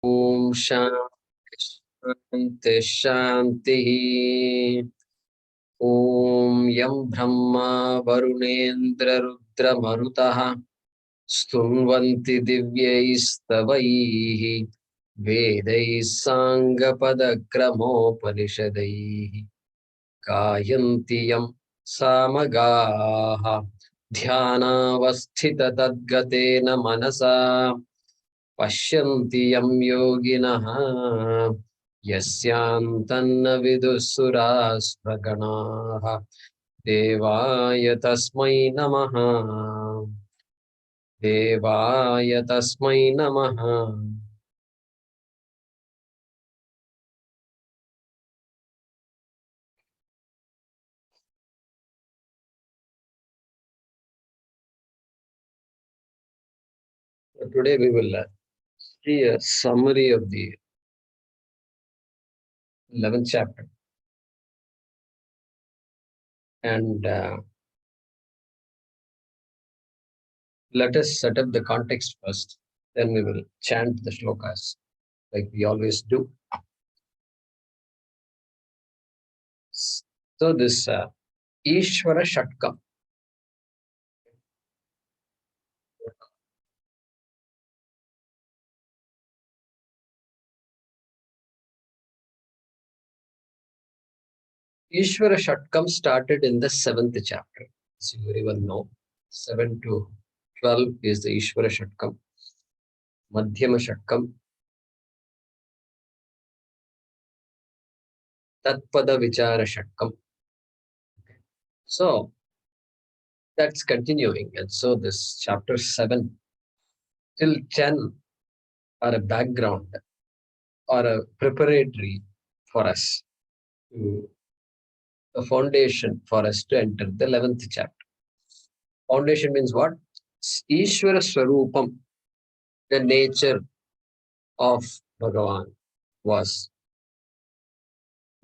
Om Shanti Shanti Shanti. Om Yam Brahma Varunendra Rudra Marutaha Stunvanti Divyaistavaihi Vedai Sangapadakramopalishadaihi Kayantiyam Samagaha Dhyanavasthita Tadgatena Manasa Pashyanti Yam Yoginaha Yasyantanna Vidussuraspraganaha Devaya Tasmai Namaha Devaya Tasmai Namaha. Today we will see a summary of the 11th chapter. And let us set up the context first. Then we will chant the shlokas like we always do. So this Ishvara Shatkam. Ishvara Shatkam started in the 7th chapter. As you very well know, 7 to 12 is the Ishvara Shatkam. Madhyama Shatkam. Tatpada Vichara Shatkam. So that's continuing. And so this chapter 7 till 10 are a background or a preparatory for us, a foundation for us to enter the 11th chapter. Foundation means what? Ishvara Swarupam, the nature of Bhagavan, was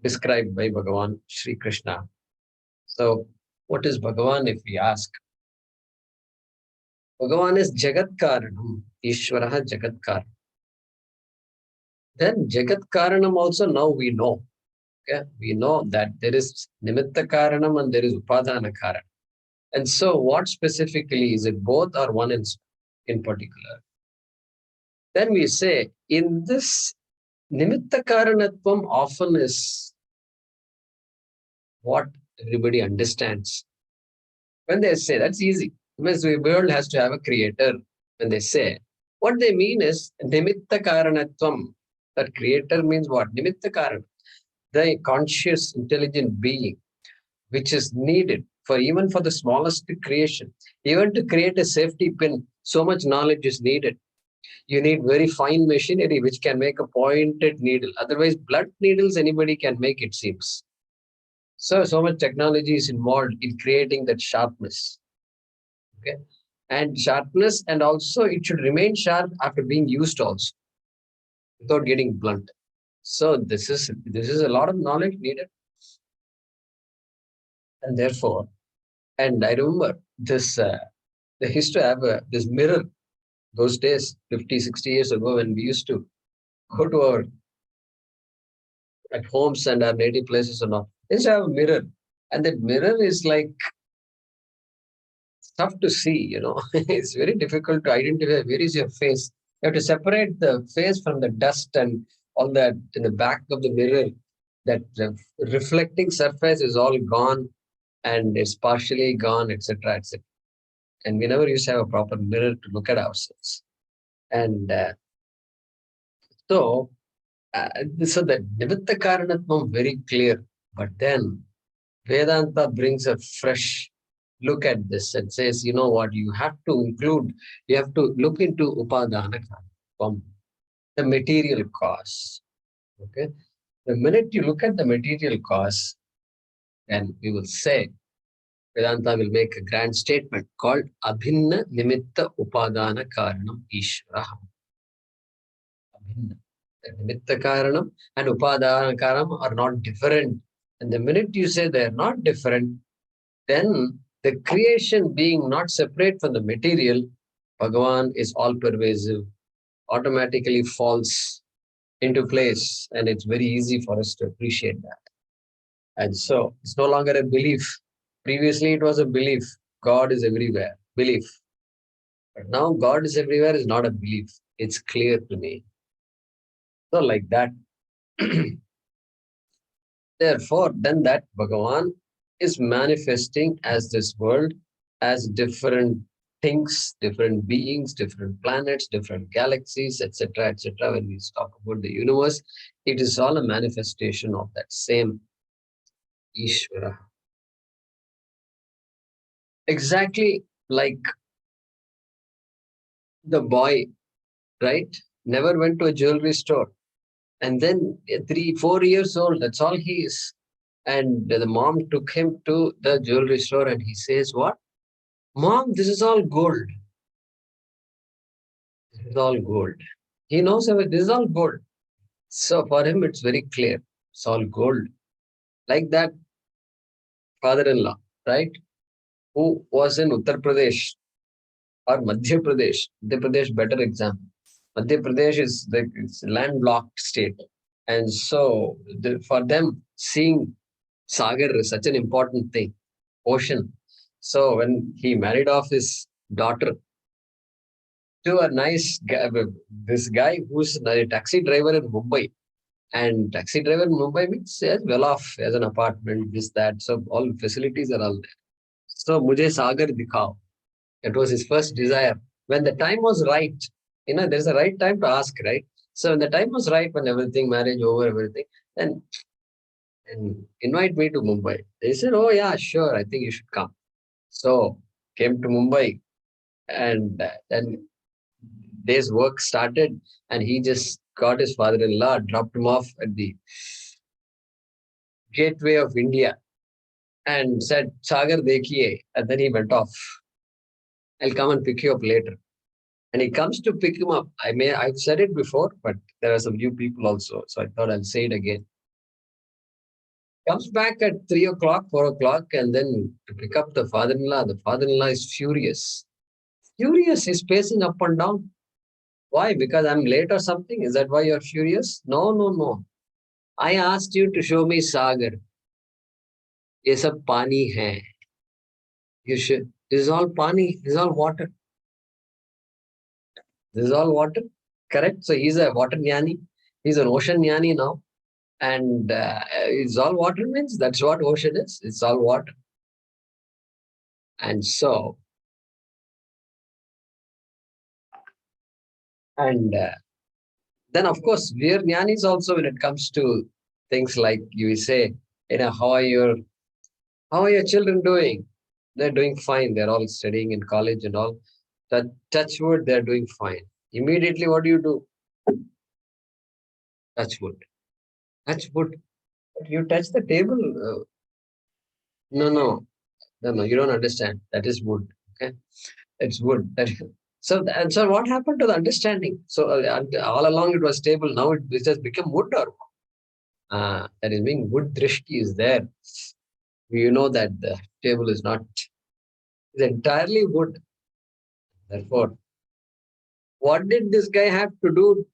described by Bhagavan Sri Krishna. So, what is Bhagavan if we ask? Bhagavan is Jagat Karanam, Ishvaraha Jagat Karanam. Then Jagat Karanam also now we know. Okay? We know that there is Nimitta Karanam and there is Upadana Karanam. And so what specifically is it, both or one in particular? Then we say in this Nimitta Karanatvam often is what everybody understands. When they say that's easy, because the world has to have a creator. When they say, what they mean is Nimitta Karanatvam. That creator means what? Nimitta Karanam. The conscious, intelligent being, which is needed for even for the smallest creation. Even to create a safety pin, so much knowledge is needed. You need very fine machinery which can make a pointed needle. Otherwise, blunt needles anybody can make, it seems. So much technology is involved in creating that sharpness. Okay, and sharpness, and also it should remain sharp after being used also, without getting blunt. So this is a lot of knowledge needed, and therefore, and I remember this. They used to have this mirror those days, 50, 60 years ago, when we used to go to our at homes and our native places and all. They used to have a mirror, and that mirror is like tough to see, it's very difficult to identify where is your face. You have to separate the face from the dust and all that in the back of the mirror. That reflecting surface is all gone and it's partially gone, etc., etc. And we never used to have a proper mirror to look at ourselves. And so the Nimitta Karanatvam very clear. But then Vedanta brings a fresh look at this and says, you know what, you have to look into Upadana Karanatvam, the material cause. Okay. The minute you look at the material cause, then we will say, Vedanta will make a grand statement called Abhinna Nimitta Upadana Karanam Ishvara. Abhinna. The Nimitta Karanam and Upadana Karanam are not different. And the minute you say they are not different, then the creation being not separate from the material, Bhagavan is all pervasive, automatically falls into place, and it's very easy for us to appreciate that. And so it's no longer a belief. Previously, it was a belief. God is everywhere. Belief. But now God is everywhere is not a belief. It's clear to me. So like that. Therefore, then that Bhagavan is manifesting as this world, as different things, different beings, different planets, different galaxies, etc., etc. When we talk about the universe, it is all a manifestation of that same Ishvara. Exactly like the boy, right? Never went to a jewelry store. And then 3, 4 years old, that's all he is. And the mom took him to the jewelry store and he says, what? Mom, this is all gold. This is all gold. He knows this is all gold. So for him, it's very clear. It's all gold. Like that father-in-law, right? Who was in Uttar Pradesh or Madhya Pradesh. Madhya Pradesh, better example. Madhya Pradesh is the it's a landlocked state. And so for them, seeing Sagar is such an important thing, ocean. So when he married off his daughter to a nice guy, this guy who's a taxi driver in Mumbai. And taxi driver in Mumbai means yes, well off, as an apartment, this, that. So all facilities are all there. So Mujhe Sagar dikhao. It was his first desire. When the time was right, there's a right time to ask, right? So when the time was right, when everything, marriage over, everything, then and invite me to Mumbai. They said, oh yeah, sure, I think you should come. So came to Mumbai, and then day's work started, and he just got his father-in-law, dropped him off at the gateway of India and said, Sagar dekhiye. And then he went off. I'll come and pick you up later. And he comes to pick him up. I've said it before, but there are some new people also. So I thought I'll say it again. Comes back at 3 o'clock, 4 o'clock, and then to pick up the father-in-law. The father-in-law is furious. Furious, he's pacing up and down. Why? Because I'm late or something? Is that why you're furious? No, no, no. I asked you to show me Sagar. ये सब पानी है. You should. This is all pani. This is all water. This is all water. Correct. So he's a water jnani. He's an ocean jnani now. And it's all water means that's what ocean is. It's all water. And so, and then of course, we are jnanis also when it comes to things like you say, how are your children doing? They're doing fine. They're all studying in college and all. Touch wood, they're doing fine. Immediately, what do? Touch wood. Touch wood. But you touch the table. No, no, no, no. You don't understand. That is wood. Okay, it's wood. So what happened to the understanding? So all along it was stable. Now it has become wood, or that is being wood. Drishti is there. You know that the table is not. It's entirely wood. Therefore, what did this guy have to do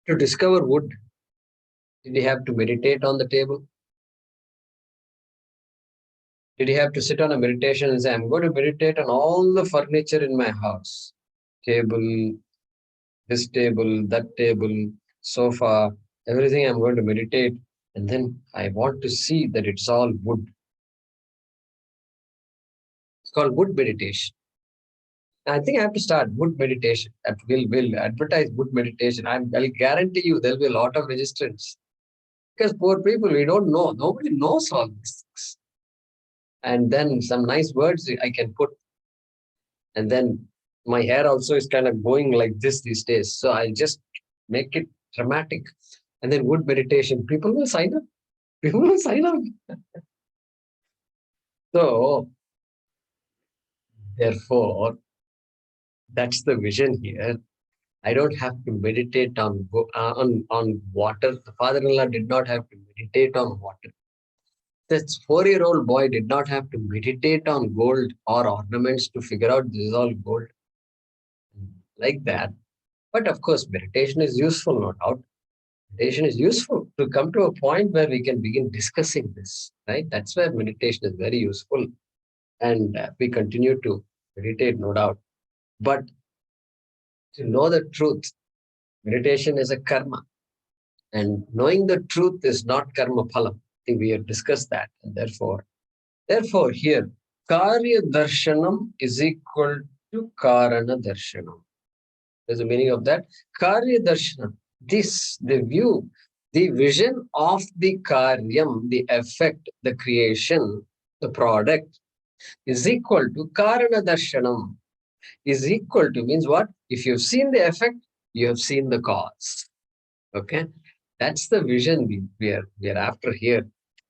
to discover wood? Did he have to meditate on the table? Did he have to sit on a meditation and say, I'm going to meditate on all the furniture in my house? Table, this table, that table, sofa, everything I'm going to meditate. And then I want to see that it's all wood. It's called wood meditation. I think I have to start wood meditation. Will advertise wood meditation. I'll guarantee you there'll be a lot of registrants. Because poor people, we don't know. Nobody knows all these things. And then some nice words I can put. And then my hair also is kind of going like this these days. So I'll just make it dramatic. And then wood meditation. People will sign up. People will sign up. So, therefore, that's the vision here. I don't have to meditate on water. The father-in-law did not have to meditate on water. This 4-year-old boy did not have to meditate on gold or ornaments to figure out this is all gold. like that. But of course, meditation is useful, no doubt. Meditation is useful to come to a point where we can begin discussing this, right? That's where meditation is very useful. And we continue to meditate, no doubt. But to know the truth, meditation is a karma. And knowing the truth is not karma phalam. I think we have discussed that. And therefore here, karya darshanam is equal to karana darshanam. There's the meaning of that. Karya darshanam. This, the view, the vision of the karyam, the effect, the creation, the product, is equal to karana darshanam. Is equal to means what? If you've seen the effect, you have seen the cause. Okay, that's the vision we are after here.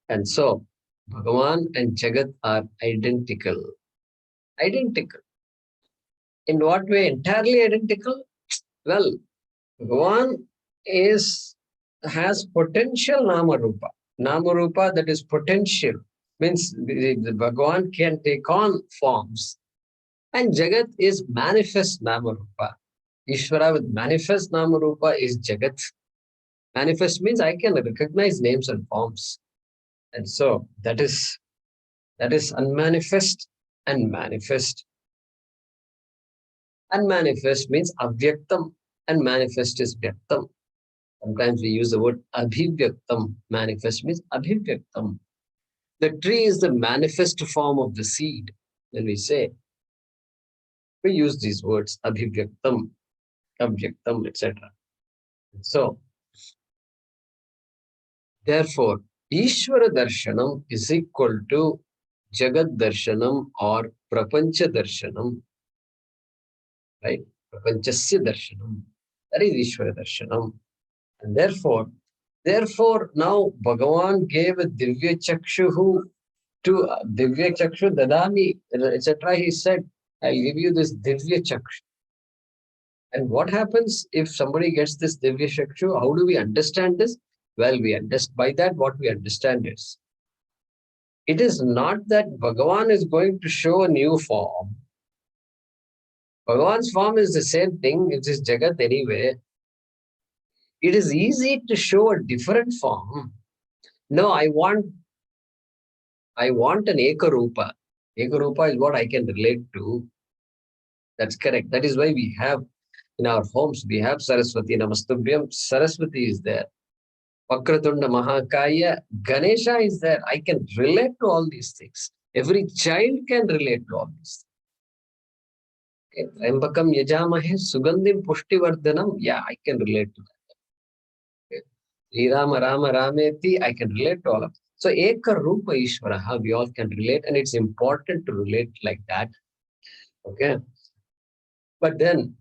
And so, Bhagavan and Jagat are identical. Identical. In what way? Entirely identical? Well, Bhagavan has potential Nama Rupa. Nama Rupa, that is potential. Means the Bhagavan can take on forms. And Jagat is manifest Nama Rupa. Ishvara with manifest Nama Rupa is Jagat. Manifest means I can recognize names and forms. And so that is unmanifest and manifest. Unmanifest means avyaktam and manifest is vyaktam. Sometimes we use the word abhivyaktam. Manifest means abhivyaktam. The tree is the manifest form of the seed. When we say, we use these words abhivyaktam, avyaktam, etc. So, therefore, Ishvara Darshanam is equal to Jagat Darshanam or Prapancha Darshanam, right? Prapanchasya Darshanam. That is Ishvara Darshanam. And therefore, now Bhagavan gave a Divya Chakshuhu to Divya Chakshu Dadami, etc. He said, I'll give you this Divya Chakshu. And what happens if somebody gets this Divya Chakshu? How do we understand this? Well, we understand by that what we understand is it is not that Bhagavan is going to show a new form. Bhagavan's form is the same thing, it is Jagat anyway. It is easy to show a different form. No, I want an Ekarupa. Ekarupa is what I can relate to. That's correct. That is why we have in our homes, we have Saraswati Namastubhyam. Saraswati is there. Vakratunda Mahakaya, Ganesha is there. I can relate to all these things. Every child can relate to all these things. Okay. Trambakam Yajamahe Sugandim Pushtivardhanam. Yeah, I can relate to that. Okay. Sri Rama Rama Rameti, I can relate to all of them. So Eka Rupa Ishvaraha, we all can relate, and it's important to relate like that. Okay. But then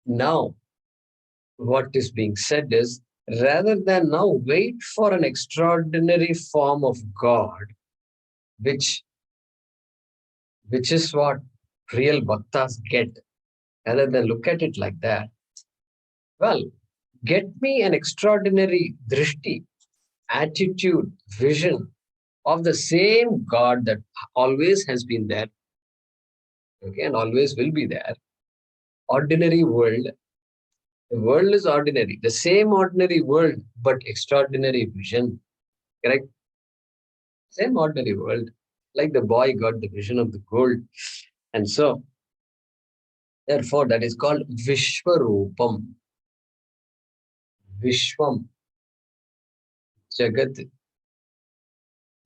now what is being said is rather than now wait for an extraordinary form of God, which is what real bhaktas get, rather than look at it like that, well, get me an extraordinary drishti, attitude, vision of the same God that always has been there, okay, and always will be there. Ordinary world. The world is ordinary. The same ordinary world, but extraordinary vision. Correct? Same ordinary world. Like the boy got the vision of the gold. And so, therefore, that is called Vishwarupam. Vishwam. Jagat.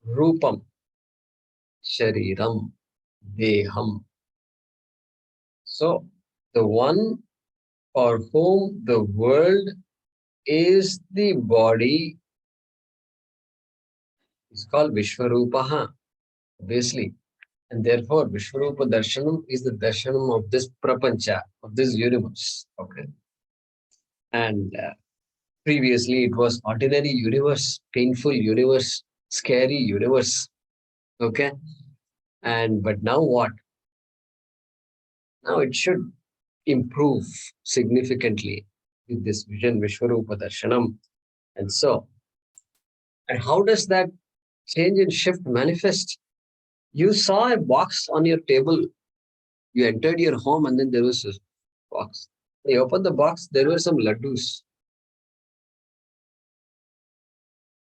Rupam. Shariram. Deham. So, the one for whom the world is the body is called Vishwarupaha, obviously. And therefore, Vishwarupa Darshanam is the darshanam of this prapancha, of this universe. Okay. And previously, it was ordinary universe, painful universe, scary universe. Okay. And but now what? Now it should improve significantly with this vision, Vishwarupa Darshanam. And so, and how does that change and shift manifest? You saw a box on your table. You entered your home, and then there was box. He opened the box, there were some laddus.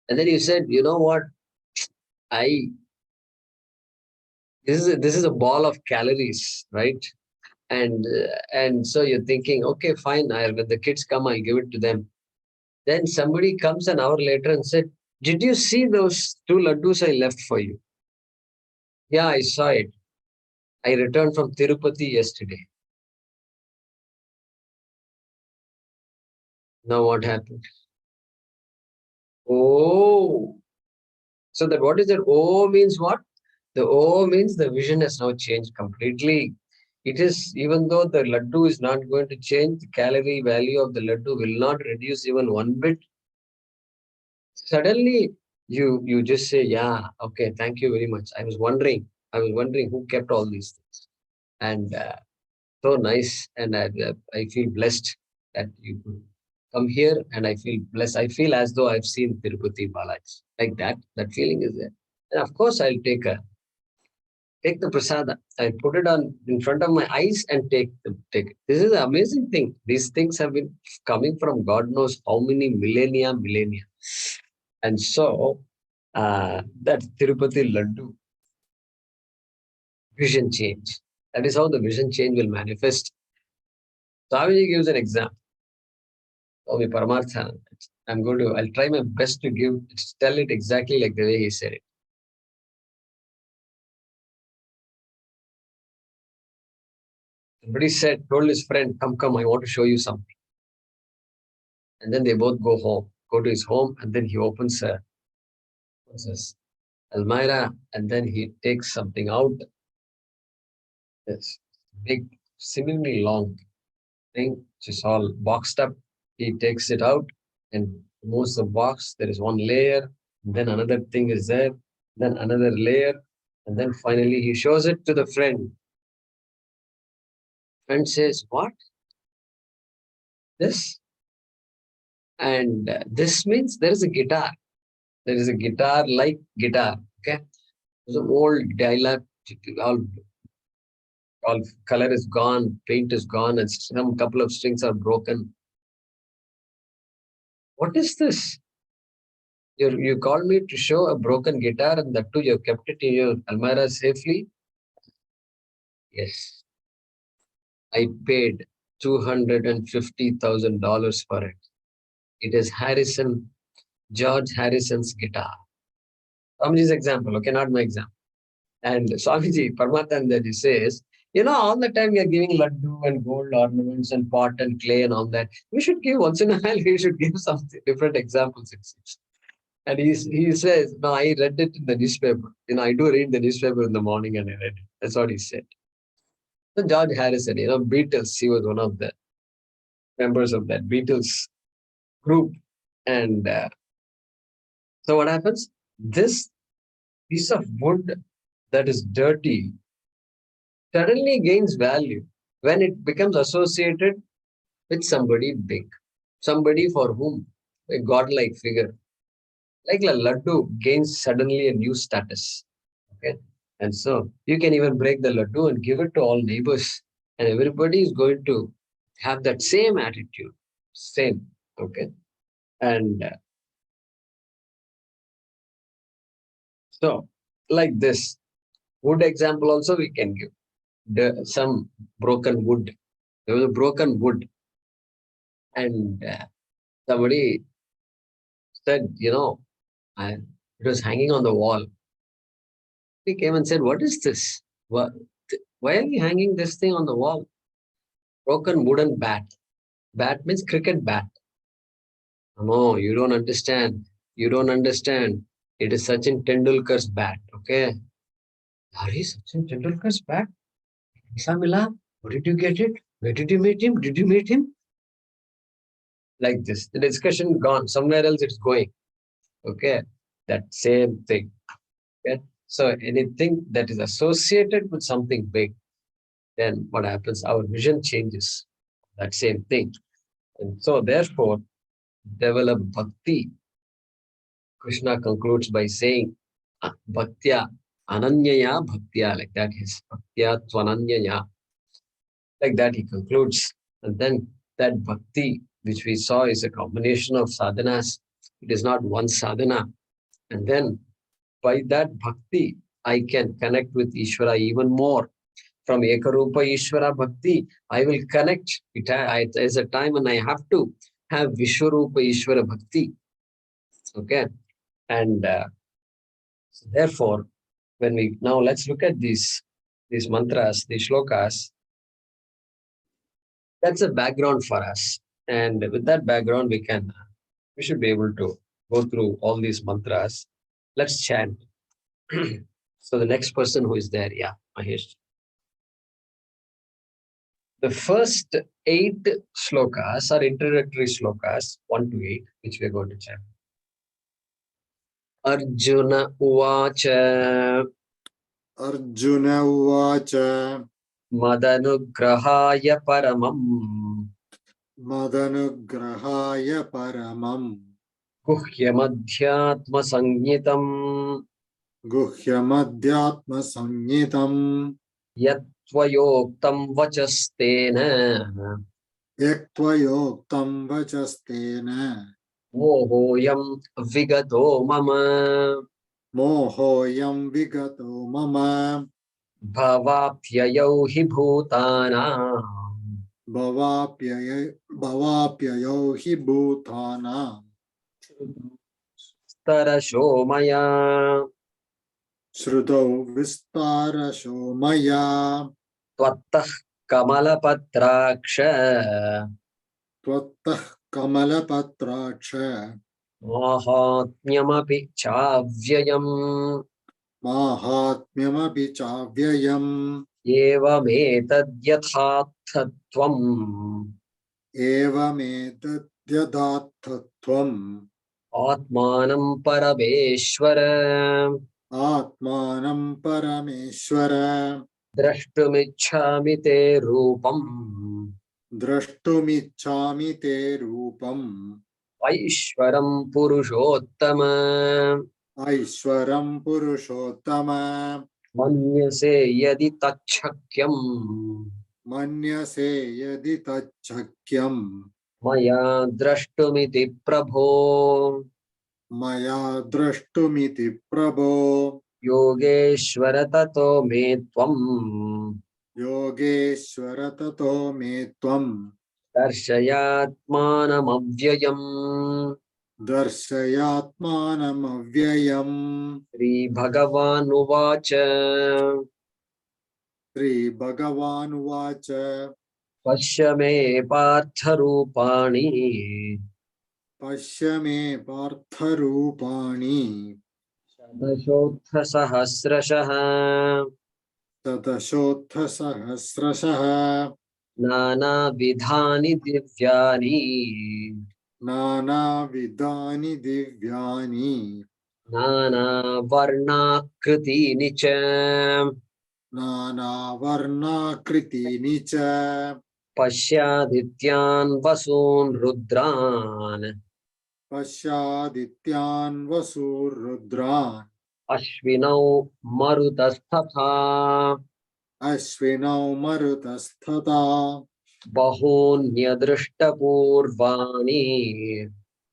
And then he said, you know what? I this is a ball of calories, right? And so you're thinking, okay, fine. When the kids come, I'll give it to them. Then somebody comes an hour later and said, did you see those two laddus I left for you? Yeah, I saw it. I returned from Tirupati yesterday. Now what happened? Oh, so that what is that? Oh means what? The O means the vision has now changed completely. It is, even though the laddu is not going to change, the calorie value of the laddu will not reduce even one bit. Suddenly, you just say, yeah, okay, thank you very much. I was wondering who kept all these things. And so nice. And I feel blessed that you could come here, and I feel blessed. I feel as though I've seen Tirupati Balaji. Like that. That feeling is there. And of course, I'll take the prasada. I put it on in front of my eyes and take it. This is an amazing thing. These things have been coming from God knows how many millennia. And so that Tirupati Laddu vision change. That is how the vision change will manifest. Swamiji gives an example. Swami Paramarthananda. I'll try my best to tell it exactly like the way he said it. Somebody told his friend, come, I want to show you something. And then they both go to his home, and then he opens his Almira, and then he takes something out. This big, seemingly long thing, which is all boxed up. He takes it out and moves the box. There is one layer, then another thing is there, then another layer, and then finally he shows it to the friend. Friend says, what? This? And this means there is a guitar. There is a guitar like guitar. Okay. It's an old dialect, all color is gone, paint is gone, and some couple of strings are broken. What is this? You called me to show a broken guitar, and that too you have kept it in your Almira safely? Yes. I paid $250,000 for it. It is George Harrison's guitar. Swamiji's example, okay, not my example. And Swamiji, Paramathanandaji says, all the time we are giving laddu and gold ornaments and pot and clay and all that. We should give once in a while, we should give some different examples, it seems. And he says, no, I read it in the newspaper. I do read the newspaper in the morning and I read it. That's what he said. So George Harrison, Beatles, he was one of the members of that Beatles group. And so what happens? This piece of wood that is dirty suddenly gains value when it becomes associated with somebody big, somebody for whom a godlike figure, like a laddu, gains suddenly a new status. Okay. And so you can even break the laddu and give it to all neighbors, and everybody is going to have that same attitude. Same. Okay. And so, like this wood example, also we can give some broken wood. There was a broken wood, and somebody said, it was hanging on the wall. He came and said, what is this? Why are you hanging this thing on the wall? Broken wooden bat. Bat means cricket bat. No, you don't understand. You don't understand. It is Sachin Tendulkar's bat. Okay. Hari, Sachin Tendulkar's bat? Samila, where did you get it? Where did you meet him? Did you meet him? Like this. The discussion gone. Somewhere else it's going. Okay. That same thing. Okay. So anything that is associated with something big, then what happens? Our vision changes. That same thing. And so therefore, develop bhakti. Krishna concludes by saying, bhaktya, ananyaya bhaktya, like that is bhaktya tvananyaya. Like that he concludes. And then that bhakti, which we saw, is a combination of sadhanas. It is not one sadhana. And then by that bhakti, I can connect with Ishvara even more. From Ekarupa Ishvara Bhakti, I will connect. There's a time when I have to have Vishwarupa Ishvara Bhakti. Okay. And so therefore, when we now let's look at these mantras, these shlokas. That's a background for us. And with that background, we should be able to go through all these mantras. Let's chant. So the next person who is there, yeah, Mahesh. The first 8 shlokas are introductory shlokas, 1 to 8, which we are going to chant. Arjuna Uvacha. Arjuna Uvacha. Madanugrahaya Paramam. Madanugrahaya Paramam. Guhyamadhyatma Sangitam. Guhyamadhyatma Sangitam. Yatvayoktam Vachastena. Yatvayoktam Vachastena. Mohoyam Vigato Mama. Mohoyam Vigato Mama. Bhavapyayau hi bhutanam. Bhavapyayo hi bhutana. Starasho maya. Shrudau vistarasho maya. Tvattah kamalapatraksha. Tvattah kamalapatraksha. Mahatmyamapi chavyayam. Mahatmyamapi chavyayam. Evametadyathāthatvam. Evametadyadathatvam. Atmanam parameshvara. Atmanam parameshvara. Drashtumichhami te rupam. Drashtumichhami te rupam. Aishwaram purushottama. Aishwaram purushottama. Manyase yadi tachakyam. Manyase yadi tachakyam. Maya drashtumiti prabho. Maya drashtumiti prabho. Yogeshvara tato me tvam. Yogeshvara tato me tvam. Darshayatmanam avyayam. Darshayatmanam avyayam. Shri Bhagavan Uvacha. Shri Bhagavan Uvacha. Pashya me partharupani. Pashya me partharupani. Shadashotha sahasrashah. Tatashotha sahasrashaha. Nana vidhani divyani. Nana vidani divyani. Nana varnakriti cha. Nana varna kritini cha. Pashyadityan vasun rudran. Pasyadityan vasur rudran. Ashvinau marutastatha. Ashvinau marutastata. Bahunyadrishtapurvani.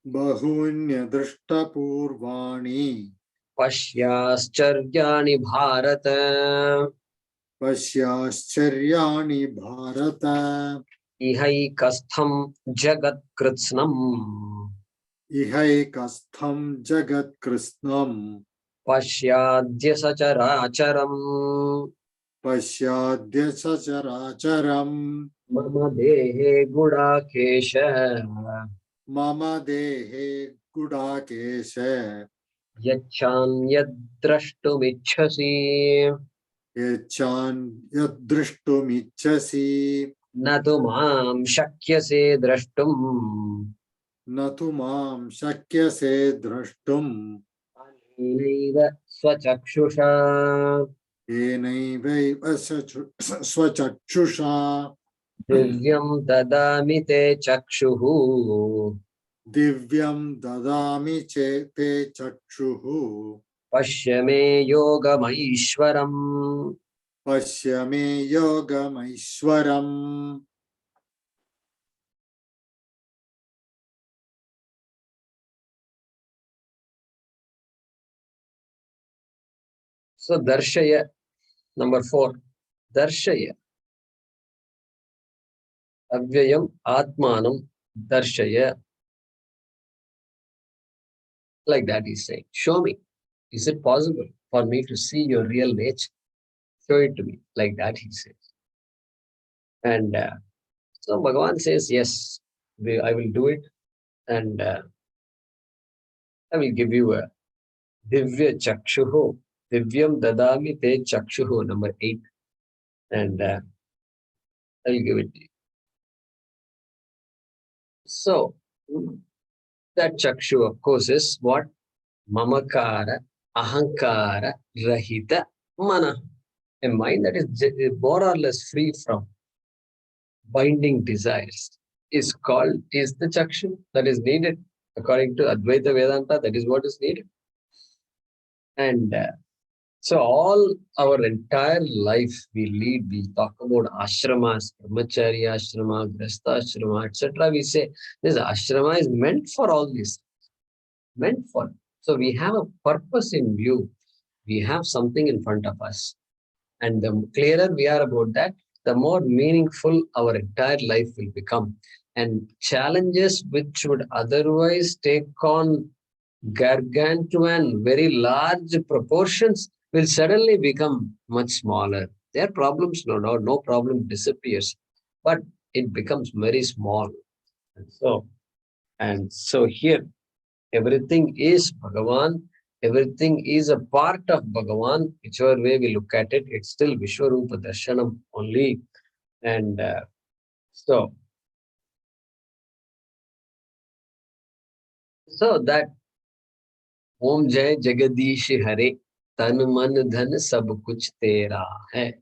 Bahunya drashtapurvani. Pashyascharyaani bharata. Pashyascharyaani bharata. Ihaikastham jagat kritsnam. Ihaikastham jagat krishnam. Pashyadya sacharacharam. Pasyadya sacharacharam. Mama dehe gudakesha. Mama dehe gudakesha. Yachan yadrashtumicchasi. Yachan yadrishtumichasi. Natu mam shakyase drashtum. Natu mam shakyase drashtum. Anenaiva swachakshusha. Enaiva swachakshusha. Divyam dadami te chakshuhu. Divyam dadami te chakshuhu. Pashyame yogamaishwaram. Pasyame yogamaishwaram. So Darshaya, number 4, Darshaya. Avyayam Atmanam Darshaya. Like that he's saying. Show me. Is it possible for me to see your real nature? Show it to me. Like that he says. And so Bhagavan says, yes, I will do it. And I will give you a Divya Chakshuhu. Divyam Dadami Te Chakshuhu, number 8. And I will give it to you. So that Chakshu, of course, is what? Mamakara, Ahankara, Rahita, Mana. A mind that is more or less free from binding desires is the Chakshu that is needed. According to Advaita Vedanta, that is what is needed. And so all our entire life we lead, we talk about ashramas, brahmachari ashrama, grasta ashrama, etc. We say this ashrama is meant for all this, meant for. So we have a purpose in view. We have something in front of us. And the clearer we are about that, the more meaningful our entire life will become. And challenges which would otherwise take on gargantuan, very large proportions will suddenly become much smaller. Their problems, no problem disappears, but it becomes very small. And so here, everything is Bhagavan. Everything is a part of Bhagavan. Whichever way we look at it, it's still Vishwarupa Darshanam only. And so that Om Jai Jagadish Hare, Tan Man Dhan Sab Kuch Tera Hai.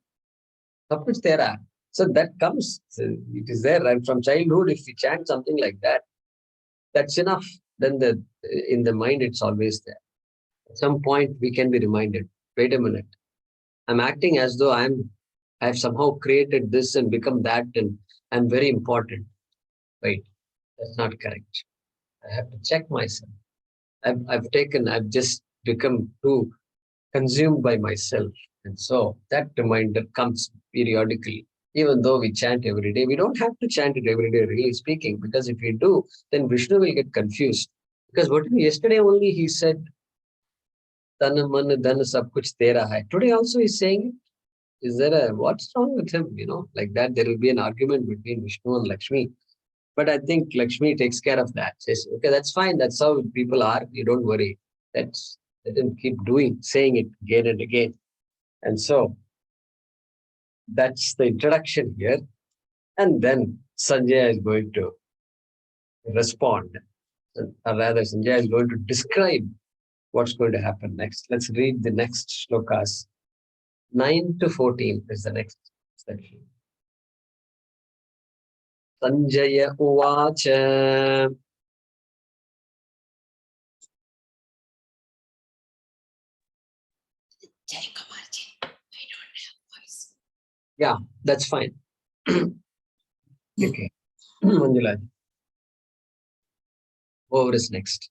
Sab Kuch Tera. So that comes, it is there. And from childhood, if we chant something like that, that's enough. Then in the mind, it's always there. At some point, we can be reminded, wait a minute. I'm acting as though I have somehow created this and become that, and I'm very important. Wait, that's not correct. I have to check myself. I've just become too consumed by myself. And so that reminder comes periodically. Even though we chant every day, we don't have to chant it every day, really speaking, because if we do, then Vishnu will get confused. Because yesterday only he said, Tan man dhan sab kuch tera hai. Today also he's saying it. Is there what's wrong with him? Like that, there will be an argument between Vishnu and Lakshmi. But I think Lakshmi takes care of that. Says, okay, that's fine. That's how people are. You don't worry. Let them keep saying it again and again. And so that's the introduction here. And then Sanjay is going to respond. Or rather, Sanjay is going to describe what's going to happen next. Let's read the next shlokas. 9 to 14 is the next section. Sanjaya Uvacha. Yeah, that's fine. Okay. Manjula. Over is next.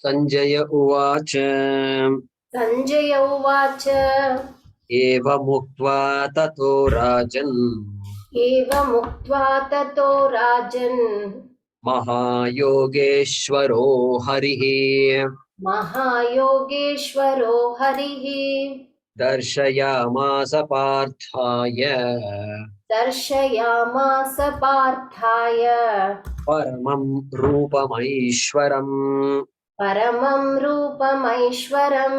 Sanjaya Uvacha. Sanjaya Uvacha. Eva Muktva Tato Rajan. Eva Muktva Tato Rajan. Mahayogeshwaro Harihi. Mahayogeshwaro Harihi. Darshayamasa Parthaya. Darshayamasa Parthaya. Paramam Rupamaishwaram. Paramam Rupamaishwaram.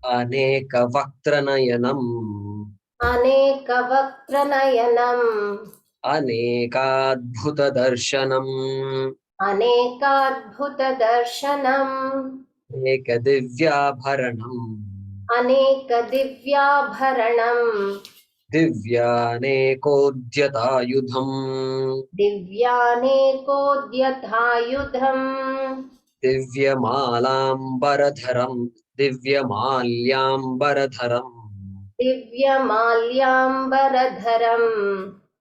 Aneka Vaktranayanam. Aneka Vaktranayanam. Anekadbhuta Darshanam. Anekadbhuta Darshanam. Aneka Divyabharanam. Aneka Divyabharanam. Divyanekodhyatayudham. Divyanekodhyatayudham. Divyamalambaradharam. Divyamalyambaradharam. Divyamalyambaradharam.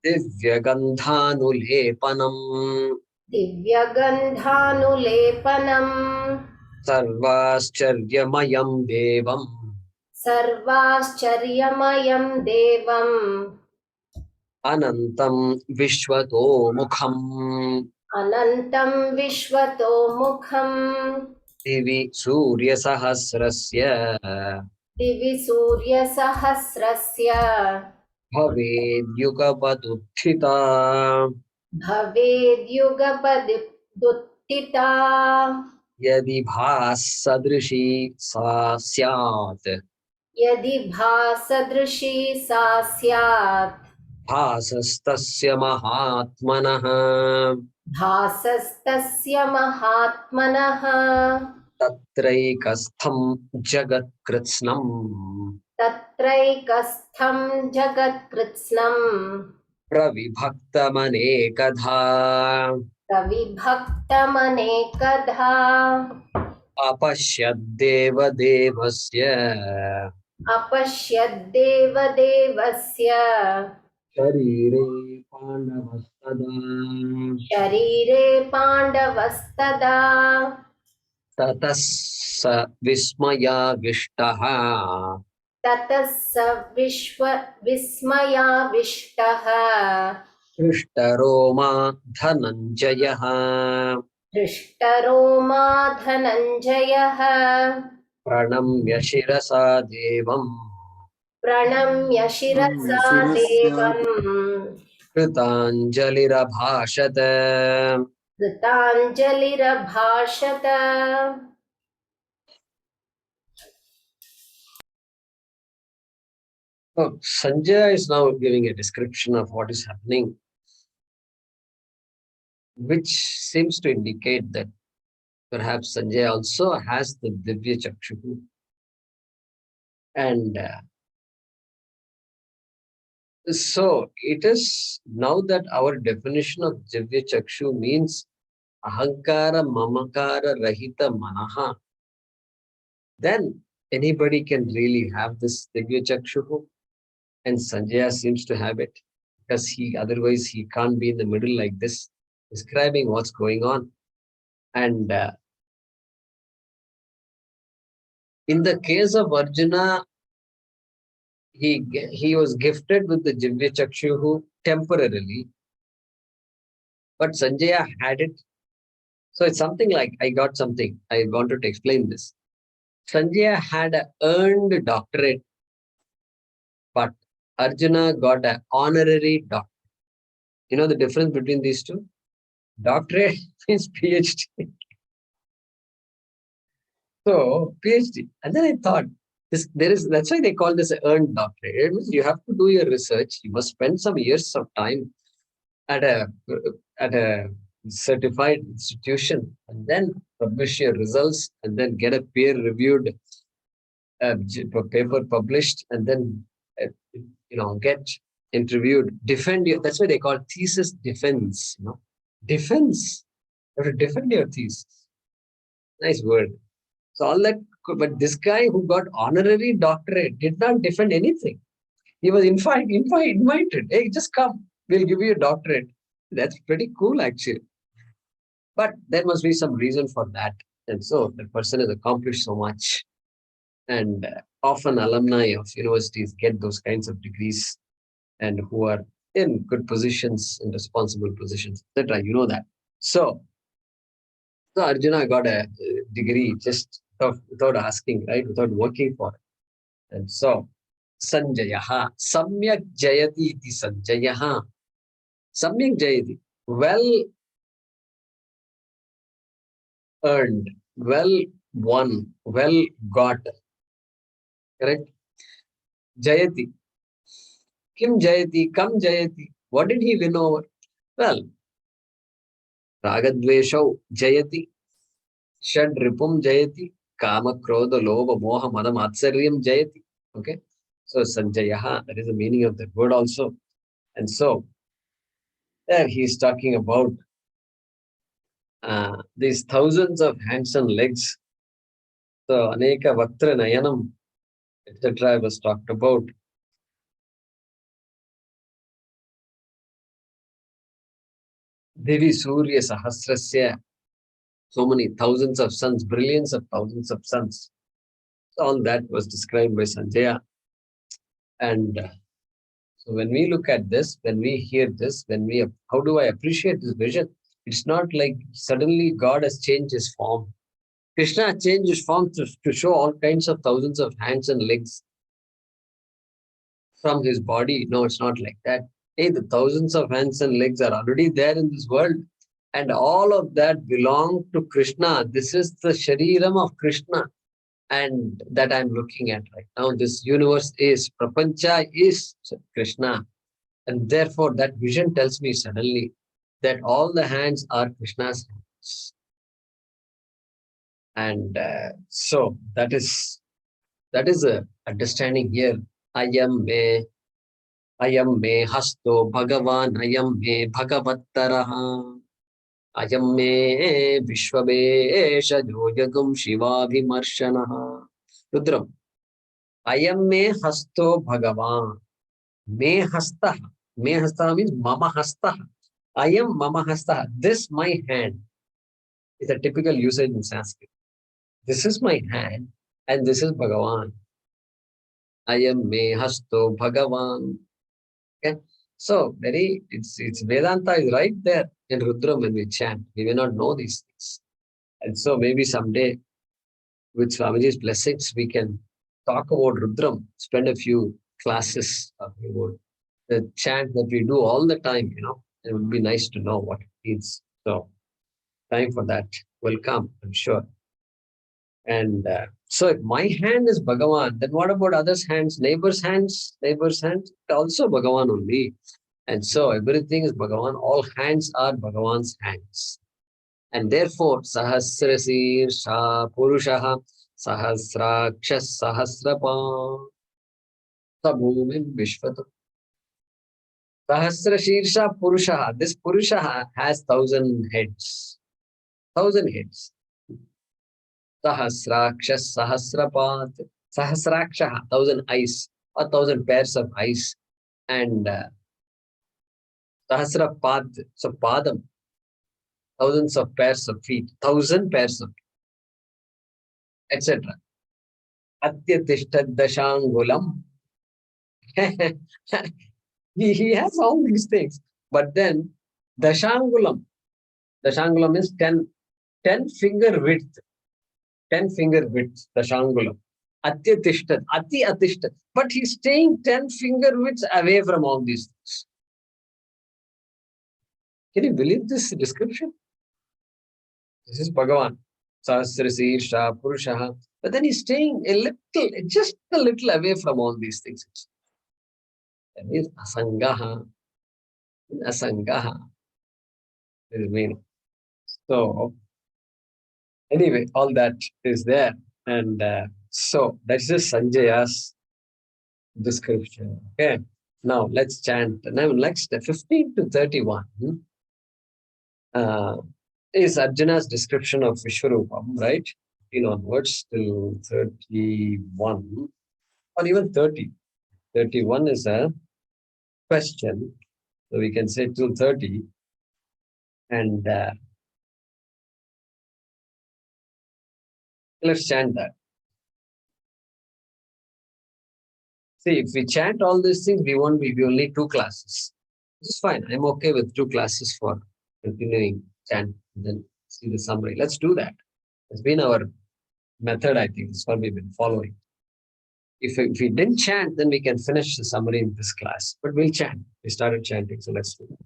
दिव्यगन्धानुलेपनम् दिव्यगन्धानुलेपनम् सर्वाश्चर्यमयं देवम् सर्वाश्चर्यमयं देवम् अनन्तं विश्वतोमुखम् अनन्तं विश्वतोमुखम् दिवि सूर्यसहस्रस्य दिवि सूर्यसहस्रस्य भवेद्युगपदुत्थिता भवेद्युगपदुत्थिता यदि भासदृशी सा स्यात् यदि भासदृशी सा स्यात् भासस्तस्य महात्मनः भासस्तस्य महात्मनः तत्रैकस्थं जगत्कृत्स्नम् तत्रैकस्थं जगत्कृत्स्नम् प्रविभक्तमनेकधा प्रविभक्तमनेकधा अपश्यद्देवदेवस्य अपश्यद्देवदेवस्य शरीरे पाण्डवस्तदा शरीरे पाण्डवस्तदा ततः स विस्मयाविष्टः ततः स विस्मयाविष्टः हृष्टरोमा धनञ्जयः हृष्टरोमा धनञ्जयः प्रणम्य शिरसा देवम् प्रणम्य शिरसा देवम् कृताञ्जलिरभाषत कृताञ्जलिरभाषत Oh, Sanjay is now giving a description of what is happening, which seems to indicate that perhaps Sanjay also has the Divya Chakshu. And so it is now that our definition of Divya Chakshu means Ahankara Mamakara Rahita Manaha. Then anybody can really have this Divya Chakshu. And Sanjaya seems to have it because otherwise he can't be in the middle like this, describing what's going on. And in the case of Arjuna, he was gifted with the Jivya Chakshuhu temporarily, but Sanjaya had it. So it's something like, I got something. I wanted to explain this. Sanjaya had an earned doctorate, but Arjuna got an honorary doctorate. You know the difference between these two? Doctorate means PhD. So PhD. And then I thought, that's why they call this an earned doctorate. It means you have to do your research. You must spend some years of time at a certified institution and then publish your results and then get a peer-reviewed paper published and then get interviewed, defend your. That's why they call thesis defense. Defense. You have to defend your thesis. Nice word. So all that, but this guy who got honorary doctorate did not defend anything. He was invited. Hey, just come. We'll give you a doctorate. That's pretty cool, actually. But there must be some reason for that. And so the person has accomplished so much. And often alumni of universities get those kinds of degrees and who are in good positions, in responsible positions, etc. You know that. So Arjuna got a degree just without asking, right? Without working for it. And so Sanjayaha, Samyak Jayati iti Sanjayaha. Samyak Jayati, well earned, well won, well got. Correct? Jayati. Kim Jayati, Kam Jayati. What did he win over? Well, Ragadveshau Jayati, Shad Ripum Jayati, Kama Krodha Lobha Moha Madam Atsaryam Jayati. Okay? So Sanjayaha, that is the meaning of that word also. And so there he is talking about these thousands of hands and legs. So Aneka Vaktra Nayanam, etc. was talked about. Devi Surya Sahasrasya, so many thousands of suns, brilliance of thousands of suns. All that was described by Sanjaya. And so when we look at this, when we hear this, how do I appreciate this vision? It's not like suddenly God has changed his form. Krishna changed his form to show all kinds of thousands of hands and legs from his body. No, it's not like that. Hey, the thousands of hands and legs are already there in this world. And all of that belong to Krishna. This is the Shariram of Krishna. And that I'm looking at right now. This universe is, Prapancha is Krishna. And therefore, that vision tells me suddenly that all the hands are Krishna's hands. And so that is a understanding here. Ayam me hasto Bhagavan, ayam me Bhagavattaraha, ayam me Vishwabesha Jojagam Shivabhimarshanaha. Rudram, ayam me hasto Bhagavan, me hasta. Me hasta means mama hasta. Ayam mama hasta. This my hand is a typical usage in Sanskrit. This is my hand and this is Bhagavan. Ayam me hasto Bhagavan. Okay. So it's Vedanta is right there in Rudram when we chant. We may not know these things. And so maybe someday with Swamiji's blessings we can talk about Rudram, spend a few classes talking about the chant that we do all the time, It would be nice to know what it means. So time for that will come, I'm sure. And so if my hand is Bhagavan, then what about others' hands, neighbors' hands? Neighbors' hands, also Bhagavan only. And so everything is Bhagavan. All hands are Bhagavan's hands. And therefore, Sahasrasir Sha Purushaha Sahasrakshas Sahasrapa Sabhumim Vishvatu. Sahasrashirsha Purushaha. This Purushaha has 1,000 heads. 1,000 heads. Sahasrakshas Sahasrapat. Sahasrakshaha, 1,000 eyes, or 1,000 pairs of eyes. And Sahasrapad, so Padam, thousands of pairs of feet, 1,000 pairs of feet, etc. Atyatishtat Dashangulam. He has all these things. But then Dashangulam is 10 finger width. 10 finger width, Dashangulam. Atyatishtat, Ati Atishtat. But he's staying 10 finger widths away from all these things. Can you believe this description? This is Bhagavan. Sahasrasir Purushaha. But then he's staying just a little away from all these things. That is Asangaha. Asangaha is meaning. So, anyway, all that is there. And so, that's just Sanjaya's description. Okay. Now, let's chant. Now, next, 15 to 31 is Arjuna's description of Vishwarupam, right? 15 onwards till 31, or even 30. 31 is a question. So, we can say till 30. And let's chant that. See, if we chant all these things, we won't be only 2 classes. This is fine. I'm okay with 2 classes for continuing chant and then see the summary. Let's do that. It's been our method, I think. It's what we've been following. If we didn't chant, then we can finish the summary in this class. But we'll chant. We started chanting, so let's do that.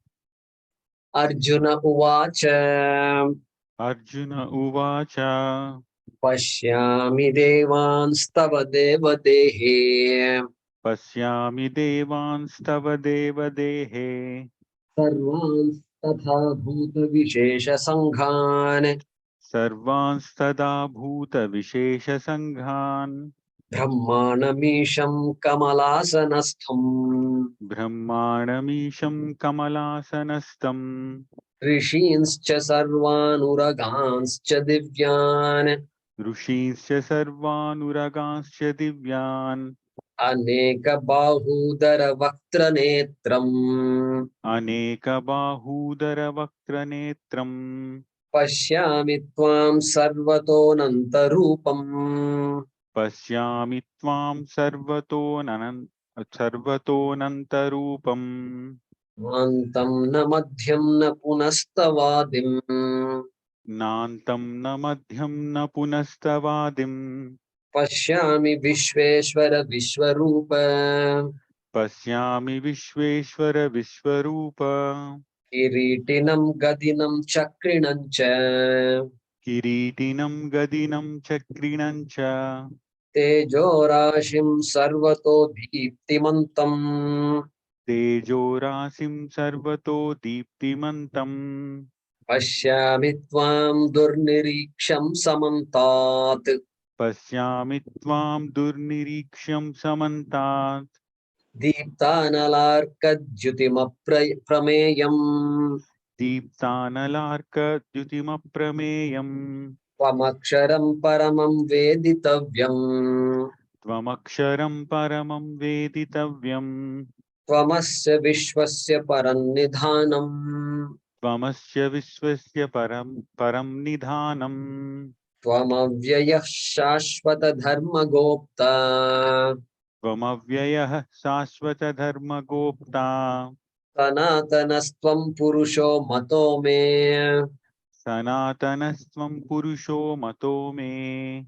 Arjuna Uvacha. Arjuna Uvacha. Pashyami Devanstava Devadehe. Pasyami Devanstava Devadehe. Sarvanstadha Bhuta Vishesha Sanghan. Sarvanstada Bhuta Vishesha Sanghan. Brahmanamisham Kamalasanastham. Brahmanamisham Kamalasanastam. Rishinscha Sarvanuraganscha Divyan. Rushinscha Sarvanuraganscha Divyan. Aneka bahudara vaktra netram. अनेकबाहूदरवक्त्रनेत्रम् Pashyami tvam sarvatonantarupam. पश्यामि त्वां सर्वतोऽनन्तरूपम् Antam na madhyam na punastavadim. नान्तं न मध्यं न पुनस्तवादिम् Pashyami Vishveshwara Vishwarupa. पश्यामि विश्वेश्वर विश्वरूप Kiritinam Gadinam Chakrinam cha. किरीटिनं गदिनं चक्रिणं च Tejorashim Sarvato Deeptimantam. तेजोराशिं सर्वतो दीप्तिमन्तम् Pashyami Tvam Durniriksham Samantat. पश्यामि त्वां दुर्निरीक्ष्यं समन्तात् Deeptanalarkadjutimaprameyam. दीप्तानलार्कद्युतिमप्रमेयम् Tvamaksharam Paramam Veditavyam. त्वमक्षरं परमं वेदितव्यम् Tvamasya Vishwasya Parannidhanam. त्वमस्य विश्वस्य परं निधानम् Tvamavyayah Shashvata Dharma Gopta. त्वमव्ययः शाश्वतधर्मगोप्ता Sanatanastvam Purusho Mato Me. सनातनस्त्वं पुरुषो मतो मे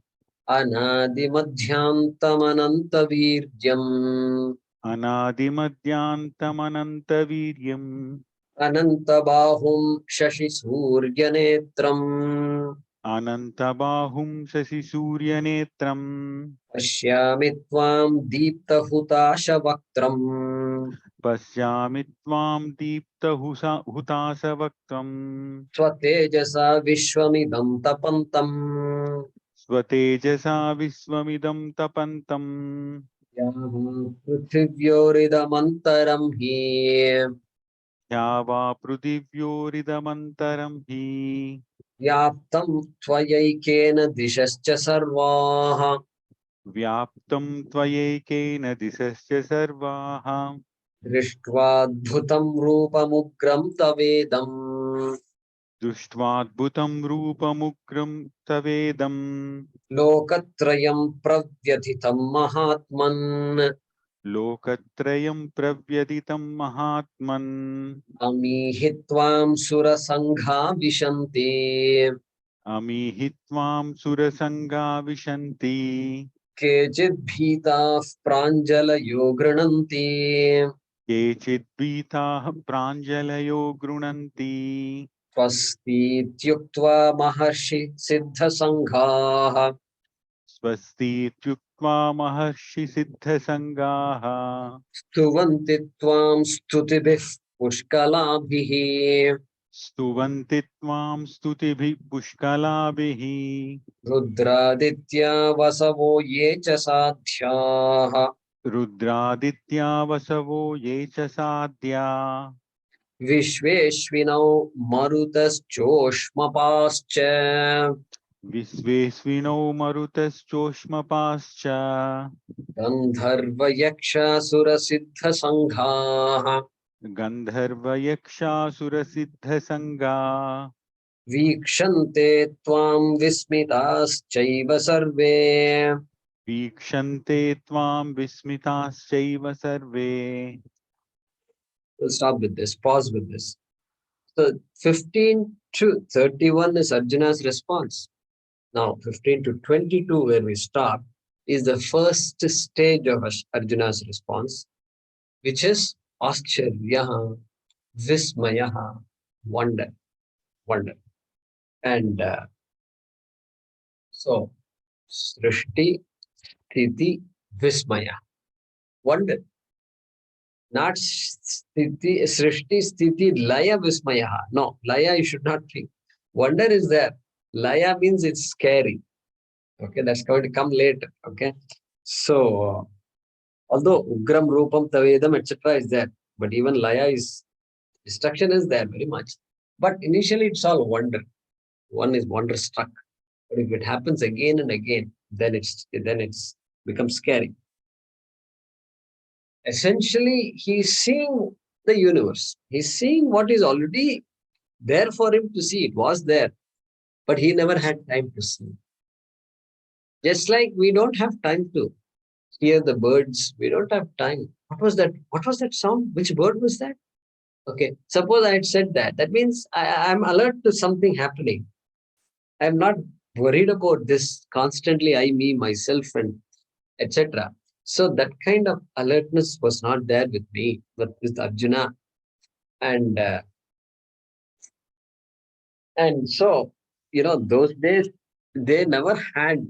Anadimadhyantamanantavirjam. अनादिमध्यान्तमनन्तवीर्यम् Anantabahum Shashi Suryanetram. अनन्तबाहुं शशिसूर्यनेत्रम् Pashyami Tvam Deeptahutashavaktam. पश्यामि त्वां दीप्तहुतासवक्त्रम् Swatejasa Vishwamidam Tapantam. स्वतेजसा विश्वमिदं तपन्तम् Yaha Prithivyoridam hi. या वा पृथिव्योरिदमन्तरं हि Vyaptam Tvayaikena Dishascha Sarvaha. व्याप्तं त्वयैकेन दिशश्च सर्वाः दृष्ट्वाद्भुतं रूपमुग्रं तवेदम्. दृष्ट्वाद्भुतं रूपमुग्रं तवेदम् लोकत्रयं प्रव्यथितं महात्मन्. लोकत्रयं प्रव्यथितं महात्मन् अमीहि त्वां सुरसङ्घा विशन्ति. अमीहि त्वां सुरसङ्गा विशन्ति केचिद्भीताः प्राञ्जलयो गृह्णन्ति. केचिद्भीताः प्राञ्जलयो गृह्णन्ति स्वस्तीत्युक्त्वा महर्षि सिद्धसङ्घाः. स्वस्तीत्युक्त्वा महर्षिसिद्धसङ्गाः स्तुवन्ति त्वां स्तुतिभिः पुष्कलाभिः. स्तुवन्ति त्वां स्तुतिभिः पुष्कलाभिः रुद्रादित्या वसवो ये च साध्याः. रुद्रादित्या वसवो ये च साध्या विश्वेश्विनौ मरुतश्चोष्मपाश्च. विश्वेस्विनो मरुतश्चोष्मपाश्च गन्धर्वयक्षासुरसिद्धसङ्घाः. गन्धर्वयक्षासुरसिद्धसङ्गा वीक्षन्ते त्वां विस्मिताश्चैव सर्वे. वीक्षन्ते त्वां विस्मिताश्चैव सर्वे We'll stop with this, pause with this. So 15 to 31 is Arjuna's response. Now 15 to 22 where we stop is the first stage of Arjuna's response, which is Ascharyaha, Vismayaha, wonder, wonder. And so Srishti, Sthiti, Vismaya, wonder. Not Sthiti, Srishti, Sthiti, Laya, Vismaya. No, Laya you should not think. Wonder is there. Laya means it's scary. Okay, that's going to come later. Okay. So although Ugram, Rupam, Tavedam, etc. is there, but even Laya is, destruction is there very much. But initially it's all wonder. One is wonder struck. But if it happens again and again, then it's becomes scary. essentially he's seeing the universe. He's seeing what is already there for him to see. It was there, but he never had time to see. Just like we don't have time to hear the birds, we don't have time. What was that? What was that sound? Which bird was that? Okay, suppose I had said that. That means I'm alert to something happening. I'm not worried about this constantly, I, me, myself, and etc. So that kind of alertness was not there with me, but with Arjuna. And so, those days, they never had.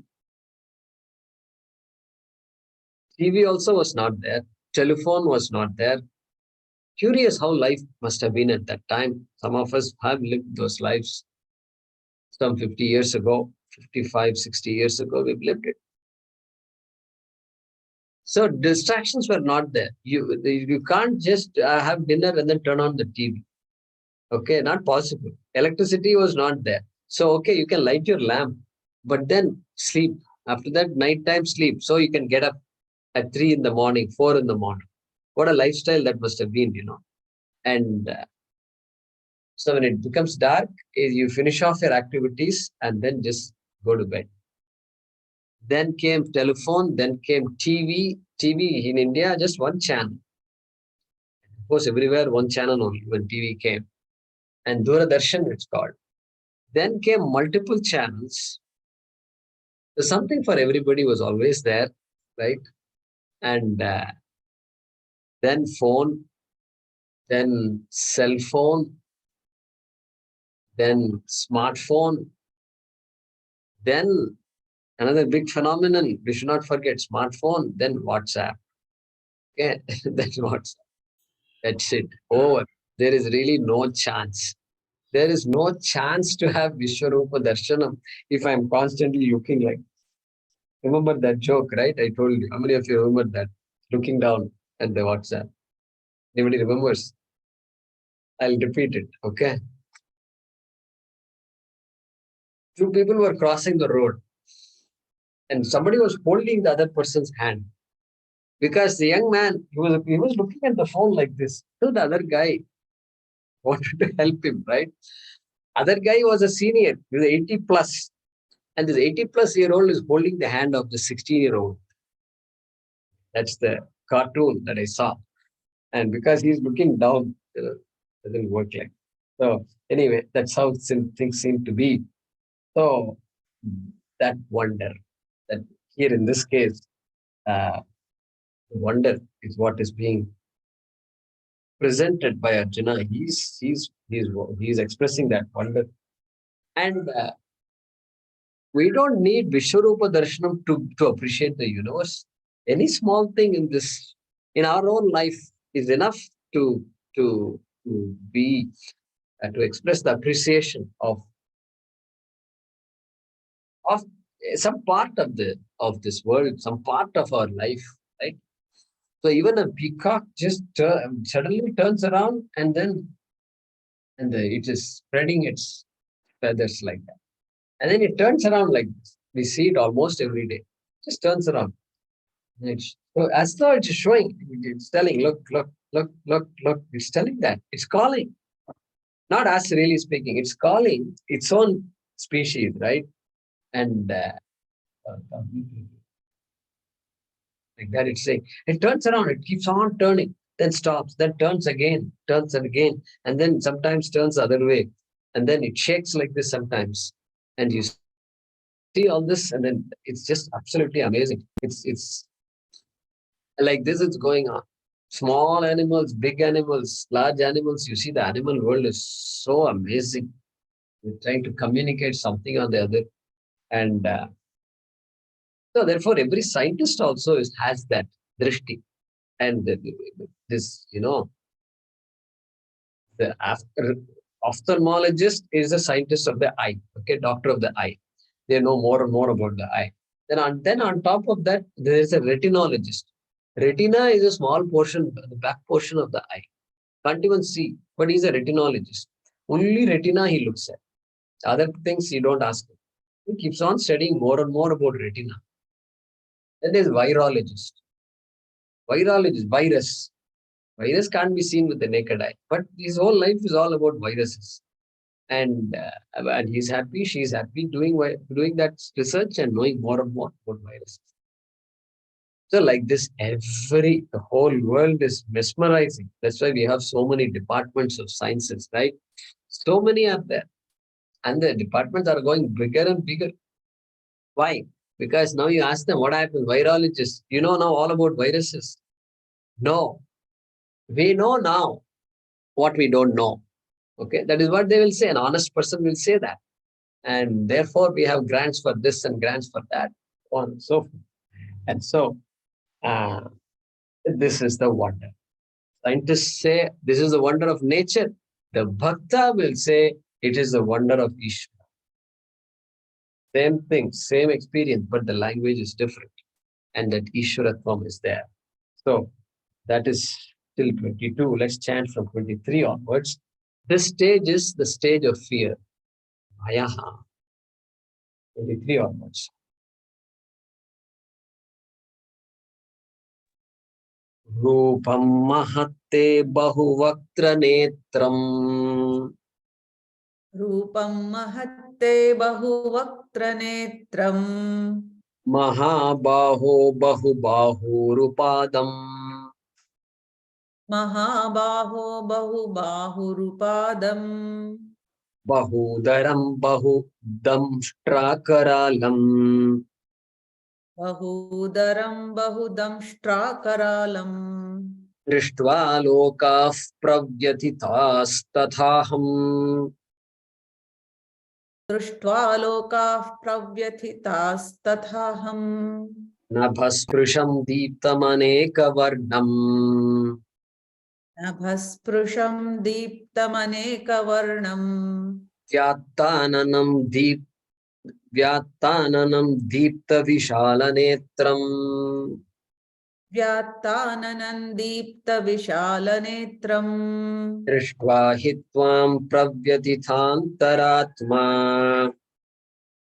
TV also was not there. Telephone was not there. Curious how life must have been at that time. Some of us have lived those lives some 50 years ago, 55, 60 years ago, we've lived it. So distractions were not there. You can't just have dinner and then turn on the TV. Okay, not possible. Electricity was not there. So, okay, you can light your lamp, but then sleep. After that, nighttime sleep. So you can get up at 3 in the morning, 4 in the morning. What a lifestyle that must have been, And so when it becomes dark, you finish off your activities and then just go to bed. Then came telephone, then came TV. TV in India, just one channel. Of course, everywhere, one channel only when TV came. And Doordarshan, it's called. Then came multiple channels. So something for everybody was always there, right? And then phone, then cell phone, then smartphone, then another big phenomenon, we should not forget smartphone, then WhatsApp. Okay, that's WhatsApp. That's it. Over. There is really no chance. There is no chance to have Vishwarupa Darshanam if I'm constantly looking like. Remember that joke, right? I told you. How many of you remember that? Looking down at the WhatsApp. Anybody remembers? I'll repeat it. Okay. Two people were crossing the road and somebody was holding the other person's hand because the young man, he was looking at the phone like this. So the other guy wanted to help him, right? Other guy was a senior, he was 80 plus. And this 80 plus year old is holding the hand of the 16-year-old. That's the cartoon that I saw. And because he's looking down, it doesn't work like. So anyway, that's how things seem to be. So that wonder, that here in this case, wonder is what is being presented by Arjuna. He's expressing that wonder, and we don't need Vishwarupa Darshanam to appreciate the universe. Any small thing in our own life is enough to be to express the appreciation of some part of this world, some part of our life, right? So even a peacock just suddenly turns around and it is spreading its feathers like that, and then it turns around like this. We see it almost every day. Just turns around. So as though it's showing, it's telling, look, look, look, look, look. It's telling that. It's calling. Not us really speaking. It's calling its own species, right? And like that, it's saying. It turns around. It keeps on turning. Then stops. Then turns again. Turns again. And then sometimes turns the other way. And then it shakes like this sometimes. And you see all this, and then it's just absolutely amazing. It's like this is going on. Small animals, big animals, large animals. You see, the animal world is so amazing. We're trying to communicate something or the other. And so, therefore, every scientist also has that drishti. And this, the ophthalmologist is a scientist of the eye, okay, doctor of the eye. They know more and more about the eye. Then on top of that, there is a retinologist. Retina is a small portion, the back portion of the eye. Can't even see, but he's a retinologist. Only retina he looks at. Other things you don't ask him. He keeps on studying more and more about retina. Then there's virologist. Virologist, virus. Virus can't be seen with the naked eye, but his whole life is all about viruses. And he's happy, she's happy doing that research and knowing more and more about viruses. So like this, the whole world is mesmerizing. That's why we have so many departments of sciences, right? So many are there. And the departments are going bigger and bigger. Why? Because now you ask them what happened, virologists, you know now all about viruses. No, we know now what we don't know. Okay, that is what they will say. An honest person will say that. And therefore, we have grants for this and grants for that, on and so forth. And so, this is the wonder. Scientists say this is the wonder of nature. The Bhakta will say it is the wonder of Ishvara. Same thing, same experience, but the language is different. And that Ishwaratvam is there. So, that is till 22. Let's chant from 23 onwards. This stage is the stage of fear. Ayaha. 23 onwards. रूपं महत्ते बहुवक्त्र नेत्रम् रूपं महत्ते बहुवक्त्रनेत्रम् महाबाहो बहुबाहुरुपादम् महाबाहो बहुबाहुरुपादम् बहूदरं बहुदंष्ट्राकरालम् बहूदरं बहुदंष्ट्राकरालम् दृष्ट्वा लोकाः प्रव्यथितास्तथाहम् दृष्ट्वा लोकाः प्रव्यथितास्तथाहम् नभस्पृशं दीप्तमनेकवर्णम् नभस्पृशं दीप्तमनेकवर्णम् व्यात्ताननं दीप्तविशालनेत्रम् व्यात्ताननं दीप्तविशालनेत्रम् दृष्ट्वा हि त्वां प्रव्यथितान्तरात्मा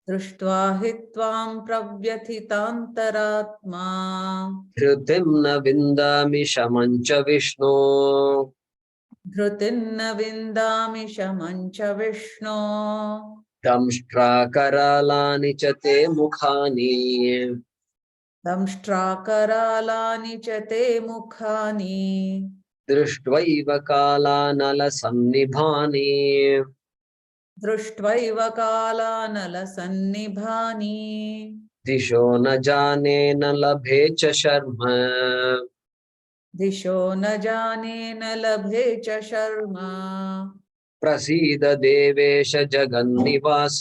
दृष्ट्वा हि त्वां प्रव्यथितान्तरात्मा धृतिं न विन्दामि शमं च विष्णो धृतिं न विन्दामि शमं च विष्णो दंष्ट्राकरालानि च ते मुखानि दंष्ट्राकरालानि च ते मुखानि दृष्ट्वैव कालानलसन्निभानि दृष्ट्वैव कालानलसन्निभानि दिशो न जाने न लभे च शर्म दिशो न जाने न लभे च शर्म प्रसीद देवेश जगन्निवास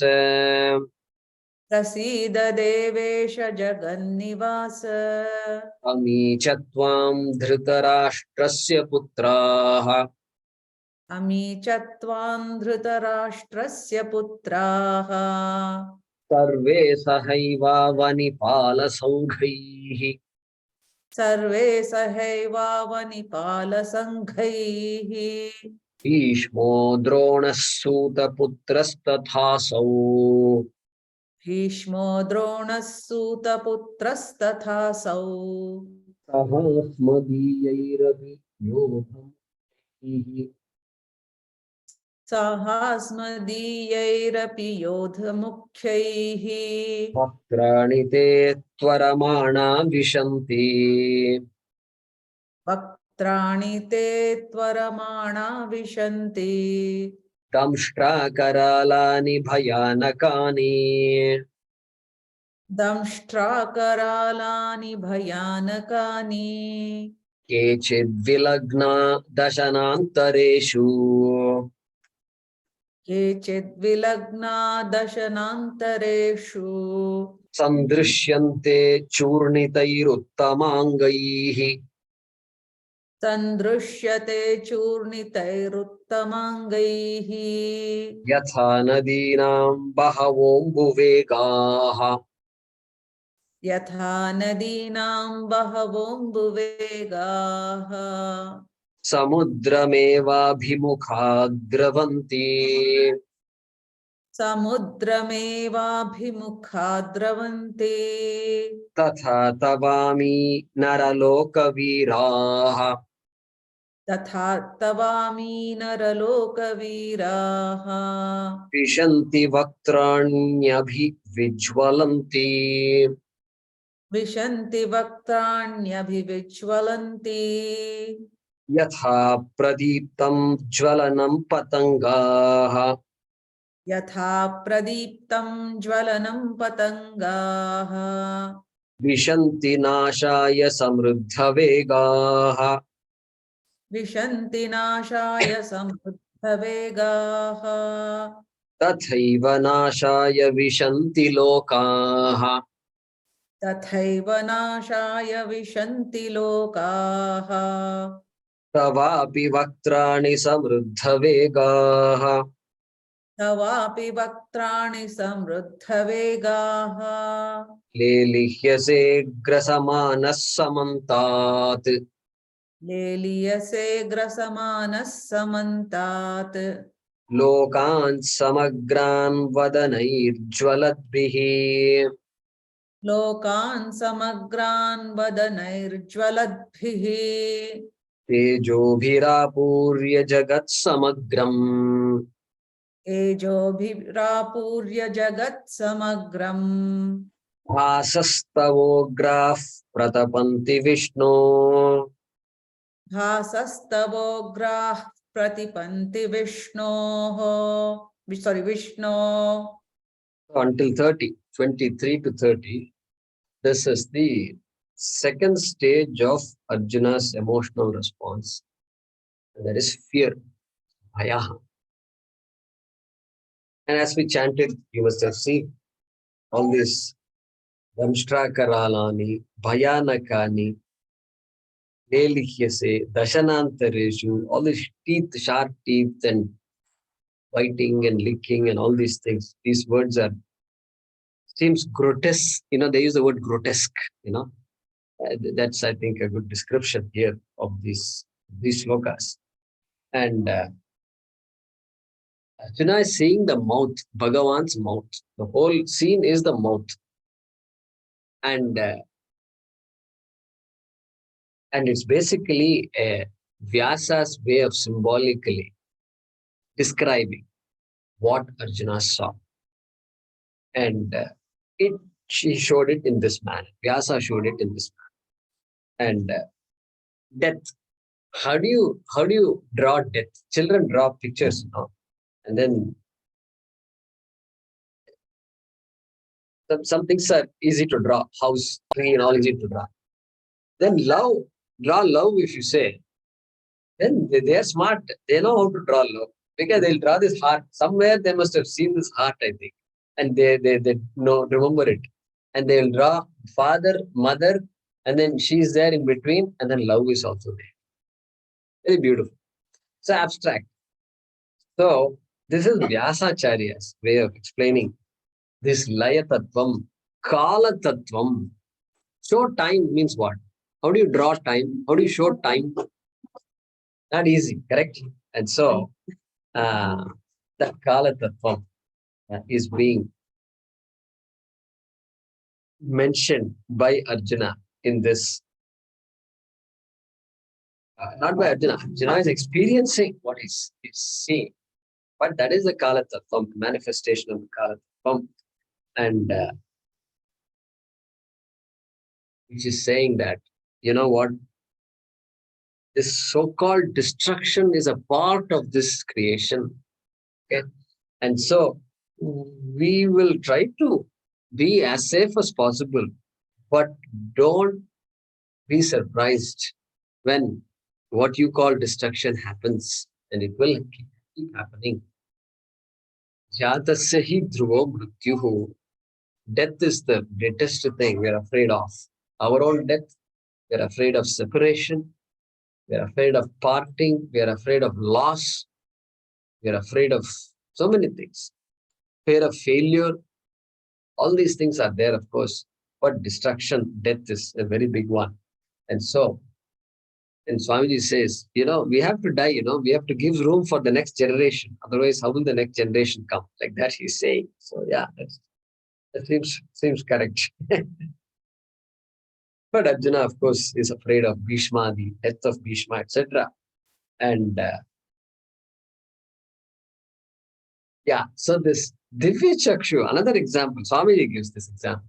प्रसीद देवेश जगन्निवास अमी च त्वां धृतराष्ट्रस्य पुत्राः अमी च त्वां धृतराष्ट्रस्य पुत्राः सर्वे सहैवावनिपालसङ्घैः सर्वे सहैवावनिपालसङ्घैः भीष्मो द्रोणः सूतपुत्रस्तथासौ भीष्मो द्रोणः सूतपुत्रस्तथासौ सहास्मदीयैरपि योधैः साहास्मदीयैरपि योधमुख्यैः वक्त्राणि ते त्वरमाणा विशन्ति वक्त्राणि ते त्वरमाणा विशन्ति दंष्ट्राकरालानि भयानकानि दंष्ट्राकरालानि भयानकानि केचिद्विलग्ना दशनान्तरेषु केचिद्विलग्ना दशनान्तरेषु सन्दृश्यन्ते चूर्णितैरुत्तमाङ्गैः सन्दृश्यते चूर्णितैरुत्तमाङ्गैः यथा नदीनां बहवोऽम्बुवेगाः यथा नदीनां बहवोऽम्बुवेगाः समुद्रमेवाभिमुखा द्रवन्ति समुद्रमेवाभिमुखा द्रवन्ते तथा तवामि नरलोकवीराः तथा तवामी नरलोकवीराः विशन्ति वक्त्राण्यभिविज्वलन्ति विशन्ति वक्त्राण्यभिविज्वलन्ति यथा प्रदीप्तं ज्वलनं पतङ्गाः यथा प्रदीप्तं ज्वलनं पतङ्गाः विशन्ति नाशाय समृद्धवेगाः विशन्ति नाशाय समृद्धवेगाः तथैव नाशाय विशन्ति लोकाः तथैव नाशाय विशन्ति लोकाः तवापि वक्त्राणि समृद्धवेगाः तवापि वक्त्राणि समृद्धवेगाः लेलिह्यसे ग्रसमानः समन्तात् लेलीयसे ग्रसमानः समन्तात् लोकान् समग्रान् वदनैर्ज्वलद्भिः लोकान् समग्रान् वदनैर्ज्वलद्भिः तेजोभिरापूर्य जगत्समग्रम् तेजोभिरापूर्य जगत्समग्रम् भासस्तवोग्राः प्रतपन्ति विष्णो भासस्तवोग्राः प्रतिपन्ति विष्णोः विष्णो until 30, 23 to 30. This is the second stage of Arjuna's emotional response. And that is fear, bhaya. And as we chanted, you must have seen all these Damshtrakaralani, Bhayanakani, Lelihyase, Dashanantareshu, all these teeth, sharp teeth, and biting and licking and all these things. These words are seems grotesque. They use the word grotesque. That's, I think, a good description here of these slokas. And Arjuna is seeing the mouth, Bhagavan's mouth. The whole scene is the mouth. And it's basically a Vyasa's way of symbolically describing what Arjuna saw. And she showed it in this manner. Vyasa showed it in this manner. And death. How do you draw death? Children draw pictures, and then some things are easy to draw. House, tree, and all easy to draw. Then draw love. If you say, then they are smart. They know how to draw love because they'll draw this heart. Somewhere they must have seen this heart, I think, and they remember it, and they will draw father, mother, and then she's there in between, and then love is also there. Very beautiful. It's abstract. So this is Vyasacharya's way of explaining this Laya Tattvam, Kala Tattvam. Show time means what? How do you draw time? How do you show time? Not easy, correct? And so that Kala Tattvam is being mentioned by Arjuna in this. Not by Arjuna. Arjuna is experiencing what he's seeing. But that is the Kala Tattvam, manifestation of the Kala Tattvam. And which is saying that, you know what? This so-called destruction is a part of this creation. Okay? And so we will try to be as safe as possible, but don't be surprised when what you call destruction happens, and it will keep happening. Jatasya hi dhruvo mrityuhu. Death is the greatest thing we're afraid of. Our own death, we're afraid of separation, we're afraid of parting, we're afraid of loss, we're afraid of so many things. Fear of failure, all these things are there, of course, but destruction, death is a very big one. And so And Swamiji says, we have to die, we have to give room for the next generation. Otherwise, how will the next generation come? Like that he's saying. So yeah, that seems correct. But Arjuna, of course, is afraid of Bhishma, the death of Bhishma, etc. And so this Divya Chakshu, another example, Swamiji gives this example.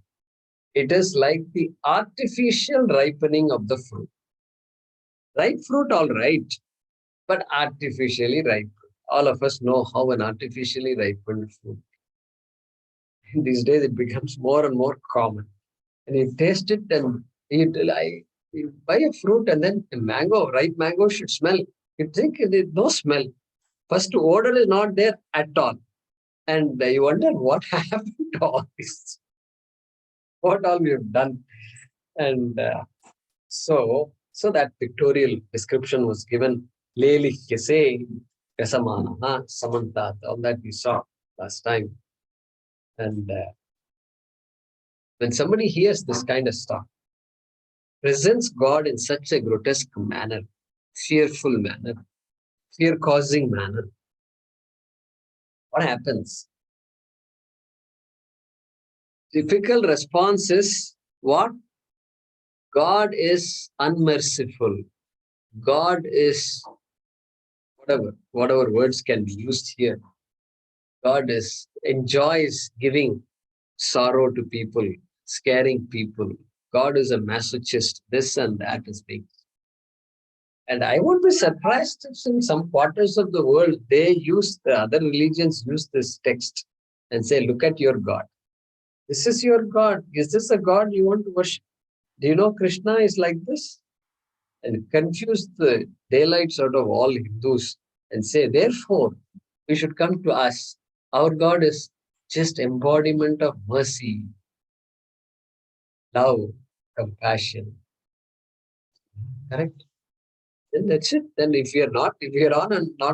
It is like the artificial ripening of the fruit. Ripe fruit, all right, but artificially ripe. All of us know how an artificially ripened fruit. These days, it becomes more and more common. And you taste it and you buy a fruit and then a mango, ripe mango should smell. You think there's no smell. First, odor is not there at all. And you wonder what happened to all this, what all we have done. And so that pictorial description was given. Leli Kese, Kasamana, Samanta, all that we saw last time. And when somebody hears this kind of stuff, presents God in such a grotesque manner, fearful manner, fear-causing manner, what happens? Typical response is what? God is unmerciful. God is whatever words can be used here. God enjoys giving sorrow to people, scaring people. God is a masochist. This and that is being. And I won't be surprised if in some quarters of the world, the other religions use this text and say, look at your God. This is your God. Is this a God you want to worship? Do you know Krishna is like this? And confuse the daylights out of all Hindus and say, therefore, you should come to us. Our God is just embodiment of mercy, love, compassion. Correct? Then that's it. Then if you're not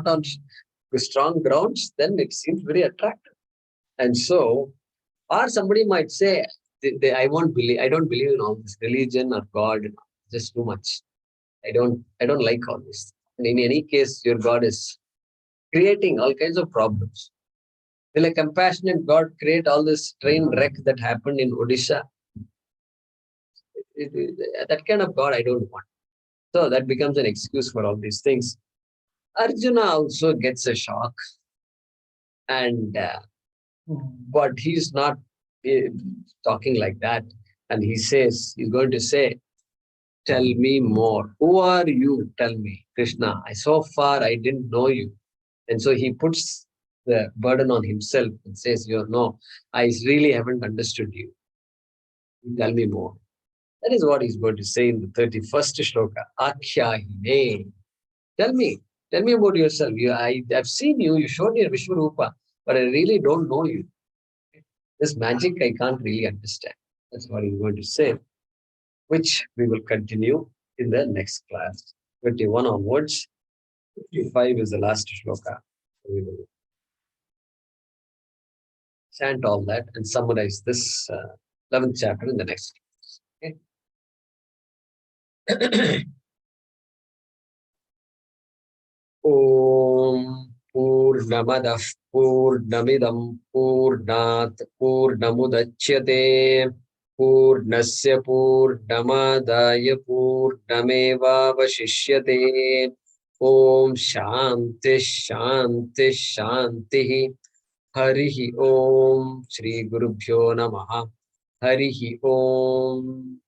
on strong grounds, then it seems very attractive. And so, or somebody might say, I don't believe in all this religion or God, just too much. I don't like all this. And in any case, your God is creating all kinds of problems. Will a compassionate God create all this train wreck that happened in Odisha? That kind of God I don't want. So that becomes an excuse for all these things. Arjuna also gets a shock, and but he's not talking like that. And he's going to say, tell me more. Who are you? Tell me, Krishna. So far I didn't know you. And so he puts the burden on himself and says, no, I really haven't understood you. Tell me more. That is what he's going to say in the 31st shloka. Akhyahine. Tell me about yourself. I've seen you, you showed me Vishwarupa, but I really don't know you. This magic I can't really understand. That's what he's going to say, which we will continue in the next class. 21 onwards. 55 is the last shloka. We will chant all that and summarize this 11th chapter in the next class. Okay. Om Purnamadah Purnamidam Purnat Purnamudachyate Purnasya Purnamadaya Purnameva Vashishyate Om Shanti Shanti Shanti Harihi Om Shri Gurubhyo Namaha Harihi Om